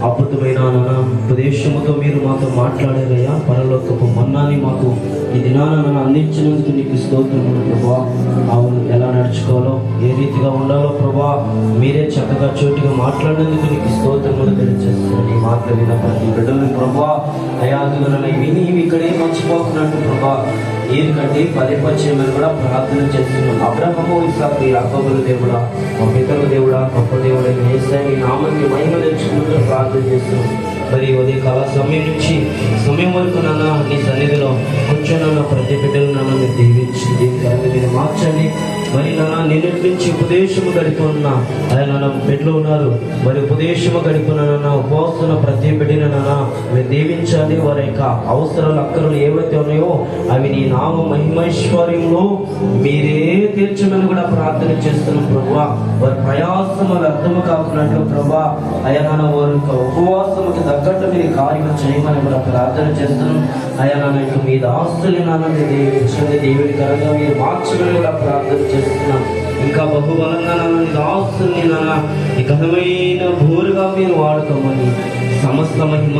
అద్భుతమైన నాన్న ఉపదేశముతో మీరు మాతో మాట్లాడారయ్యా. పరలోకపు మన్నాని మాకు ఈ దినాన నన్ను అందించినందుకు నీకు స్తోత్రములు ప్రభా. అవును, ఎలా నడుచుకోవాలో, ఏ రీతిగా ఉండాలో ప్రభా మీరే చక్కగా చోటుగా మాట్లాడినందుకు నీకు స్తోత్రములు తెలియజేస్తున్నాను. ఈ మాటలు విన్న ప్రతి బిడ్డలు ప్రభా అయాదులను విని ఇక్కడే మర్చిపోతున్నట్టు ప్రభా ఎందుకంటే పరిపరిచయమని కూడా ప్రార్థన చేస్తున్నాం. అబ్రహము, ఇస్సాకు, యాకోబుల దేవుడా, మా పితల దేవుడా, గొప్ప దేవుడా, యేసయ్య నీ నామానికి మహిమ తెచ్చుకుంటూ ప్రార్థన చేస్తున్నాం. మరి ఉదయ కాల సమయం నుంచి సమయం వరకు నాన్న నీ సన్నిధిలో కూర్చొని ప్రతి బిడ్డలు నాన్న మీరు దీవించి దీనికి మీరు మార్చండి. మరి నాన్న నిన్నటి నుంచి ఉపదేశము గడిపున్న ఆయన నాన్న బిడ్డలు ఉన్నారు. మరి ఉపదేశము గడిపున్న నాన్న ఉపవాస్తున్న ప్రతి బిడ్డను నాన్న మీరు దీవించాలి. వారి యొక్క అవసరాలు అక్కర్లు ఏవైతే ఉన్నాయో అవి నీ నామ మహిమైశ్వర్యంలో మీరే తీర్చమని కూడా ప్రార్థన చేస్తున్నాం ప్రభువా. వారి ప్రయాసము అర్థము కాకున్నట్లు ప్రభా అయా నాన్న వారి యొక్క ఉపవాసముకి తగ్గట్టు మీరు కార్యం చేయమని కూడా ప్రార్థన చేస్తున్నాం. అయా నాన్న ఇక మీ ఆస్తులు నాన్న దీవించండి, దేవుని కరంగా మీరు మార్చమని కూడా ప్రార్థన చేస్తున్నాం. ఇంకా బహుబలంగా నాన్న ఆస్తుల్ని నాన్న ఈ ఘనమైన భూరుగా మీరు వాడుకోమని సమస్త మహిమ